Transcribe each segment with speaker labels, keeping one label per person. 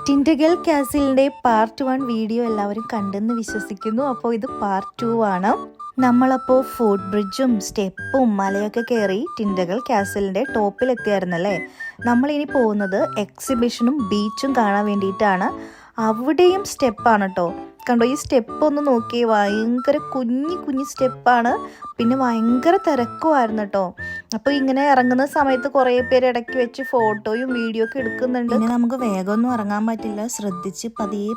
Speaker 1: ടിൻഡഗൽ കാസിലിൻ്റെ part 1 video എല്ലാവരും കണ്ടെന്ന് വിശ്വസിക്കുന്നു. അപ്പോൾ ഇത് പാർട്ട് 2 ആണ്. നമ്മളപ്പോൾ ഫുട് ബ്രിഡ്ജും സ്റ്റെപ്പും മലയൊക്കെ കയറി ടിൻഡഗൽ കാസിലിൻ്റെ ടോപ്പിലെത്തിയായിരുന്നല്ലേ. നമ്മളിനി പോകുന്നത് എക്സിബിഷനും ബീച്ചും കാണാൻ വേണ്ടിയിട്ടാണ്. അവിടെയും സ്റ്റെപ്പാണ് കേട്ടോ. കണ്ടോ, ഈ സ്റ്റെപ്പ് ഒന്ന് നോക്കി, ഭയങ്കര കുഞ്ഞു സ്റ്റെപ്പാണ്. പിന്നെ ഭയങ്കര തിരക്കുമായിരുന്നു കേട്ടോ. അപ്പോൾ ഇങ്ങനെ ഇറങ്ങുന്ന സമയത്ത് കുറേ പേര് ഇടയ്ക്ക് വെച്ച് ഫോട്ടോയും വീഡിയോ ഒക്കെ എടുക്കുന്നുണ്ട്. പിന്നെ നമുക്ക് വേഗമൊന്നും ഇറങ്ങാൻ പറ്റില്ല, ശ്രദ്ധിച്ച്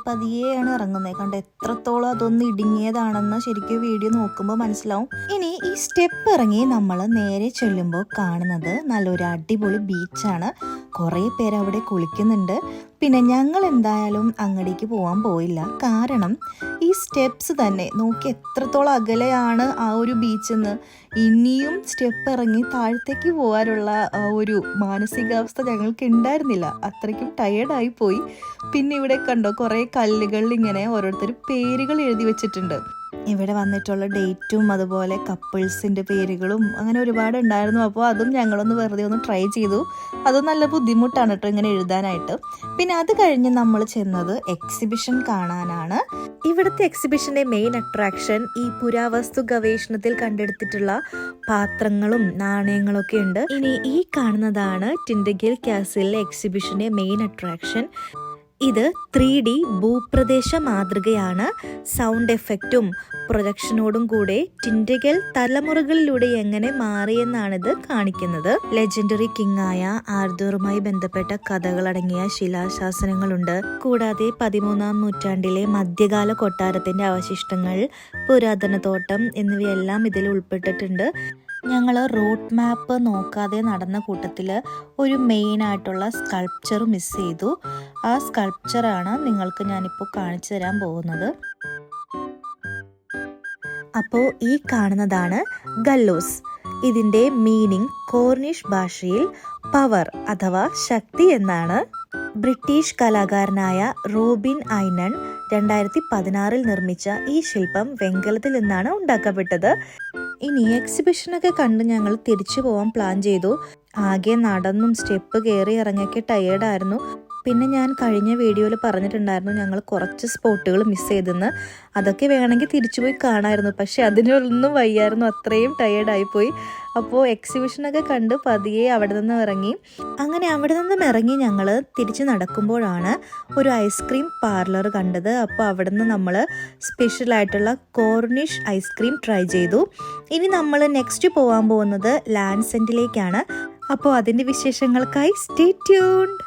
Speaker 1: പതിയെയാണ് ഇറങ്ങുന്നത്. കണ്ട് എത്രത്തോളം അതൊന്ന് ഇടുങ്ങിയതാണെന്ന് ശരിക്കും വീഡിയോ നോക്കുമ്പോൾ മനസ്സിലാവും. ഇനി ഈ സ്റ്റെപ്പ് ഇറങ്ങി നമ്മൾ നേരെ ചെല്ലുമ്പോൾ കാണുന്നത് നല്ലൊരു അടിപൊളി ബീച്ചാണ്. കുറേ പേര് അവിടെ കുളിക്കുന്നുണ്ട്. പിന്നെ ഞങ്ങൾ എന്തായാലും അങ്ങടേക്ക് പോകാൻ പോയില്ല. കാരണം ഈ സ്റ്റെപ്സ് തന്നെ നോക്കി എത്രത്തോളം അകലെയാണ് ആ ഒരു ബീച്ചെന്ന്. ഇനിയും സ്റ്റെപ്പ് ഇറങ്ങി താഴത്തേക്ക് പോകാനുള്ള ഒരു മാനസികാവസ്ഥ ഞങ്ങൾക്ക് ഉണ്ടായിരുന്നില്ല. അത്രയ്ക്കും ടയേർഡായി പോയി. പിന്നെ ഇവിടെ കണ്ടോ, കുറേ കല്ലുകളിൽ ഇങ്ങനെ ഓരോരുത്തർ പേരുകൾ എഴുതി വെച്ചിട്ടുണ്ട്. ഇവിടെ വന്നിട്ടുള്ള ഡേറ്റും അതുപോലെ കപ്പിൾസിൻ്റെ പേരുകളും അങ്ങനെ ഒരുപാട് ഉണ്ടായിരുന്നു. അപ്പോൾ അതും ഞങ്ങളൊന്ന് വെറുതെ ഒന്ന് ട്രൈ ചെയ്തു. അത് നല്ല ബുദ്ധിമുട്ടാണ് കേട്ടോ ഇങ്ങനെ എഴുതാനായിട്ട്. പിന്നെ അത് കഴിഞ്ഞ് നമ്മൾ ചെന്നത് എക്സിബിഷൻ കാണാനാണ്. ഇവിടുത്തെ എക്സിബിഷൻ്റെ മെയിൻ അട്രാക്ഷൻ ഈ പുരാവസ്തു ഗവേഷണത്തിൽ കണ്ടെടുത്തിട്ടുള്ള പാത്രങ്ങളും നാണയങ്ങളൊക്കെ ഉണ്ട്. ഇനി ഈ കാണുന്നതാണ് ടിൻഡഗൽ കാസിലെ എക്സിബിഷൻ്റെ മെയിൻ അട്രാക്ഷൻ. ഇത് 3D ഭൂപ്രദേശ മാതൃകയാണ്. സൗണ്ട് എഫക്റ്റും പ്രൊജക്ഷനോടും കൂടെ ടിൻഡഗൽ തലമുറകളിലൂടെ എങ്ങനെ മാറിയെന്നാണിത് കാണിക്കുന്നത്. ലെജൻഡറി കിങ് ആയ ആർതറുമായി ബന്ധപ്പെട്ട കഥകളടങ്ങിയ ശിലാശാസനങ്ങളുണ്ട്. കൂടാതെ 13-ാം നൂറ്റാണ്ടിലെ മധ്യകാല കൊട്ടാരത്തിന്റെ അവശിഷ്ടങ്ങൾ, പുരാതന തോട്ടം എന്നിവയെല്ലാം ഇതിൽ ഉൾപ്പെട്ടിട്ടുണ്ട്. ഞങ്ങൾ റൂട്ട് മാപ്പ് നോക്കാതെ നടന്ന കൂട്ടത്തിൽ ഒരു മെയിനായിട്ടുള്ള സ്കൾപ്ചർ മിസ് ചെയ്തു. ആ സ്കൾപ്ചറാണ് നിങ്ങൾക്ക് ഞാനിപ്പോൾ കാണിച്ചു തരാൻ പോകുന്നത്. അപ്പോൾ ഈ കാണുന്നതാണ് ഗല്ലോസ്. ഇതിൻ്റെ മീനിങ് കോർണിഷ് ഭാഷയിൽ പവർ അഥവാ ശക്തി എന്നാണ്. ബ്രിട്ടീഷ് കലാകാരനായ റോബിൻ ഐനൺ 2016 നിർമ്മിച്ച ഈ ശില്പം വെങ്കലത്തിൽ നിന്നാണ് ഉണ്ടാക്കപ്പെട്ടത്. ഇനി എക്സിബിഷനൊക്കെ കണ്ട് ഞങ്ങൾ തിരിച്ചു പോകാൻ പ്ലാൻ ചെയ്തു. ആകെ നടന്നും സ്റ്റെപ്പ് കയറി ഇറങ്ങിയൊക്കെ ടയേർഡായിരുന്നു. പിന്നെ ഞാൻ കഴിഞ്ഞ വീഡിയോയിൽ പറഞ്ഞിട്ടുണ്ടായിരുന്നു ഞങ്ങൾ കുറച്ച് സ്പോട്ടുകൾ മിസ് ചെയ്തെന്ന്. അതൊക്കെ വേണമെങ്കിൽ തിരിച്ചു പോയി കാണാമായിരുന്നു, പക്ഷെ അതിനൊന്നും വയ്യായിരുന്നു, അത്രയും ടയേർഡായിപ്പോയി. അപ്പോൾ എക്സിബിഷനൊക്കെ കണ്ട് പതിയെ അവിടെ നിന്ന് ഇറങ്ങി. അങ്ങനെ അവിടെ നിന്നും ഇറങ്ങി ഞങ്ങൾ തിരിച്ച് നടക്കുമ്പോഴാണ് ഒരു ഐസ്ക്രീം പാർലർ കണ്ടത്. അപ്പോൾ അവിടെ നിന്ന് നമ്മൾ സ്പെഷ്യലായിട്ടുള്ള കോർണിഷ് ഐസ്ക്രീം ട്രൈ ചെയ്തു. ഇനി നമ്മൾ നെക്സ്റ്റ് പോകാൻ പോകുന്നത് ലാൻഡ് സെൻറ്റിലേക്കാണ്. അപ്പോൾ അതിൻ്റെ വിശേഷങ്ങൾക്കായി സ്റ്റേ ട്യൂൺഡ്.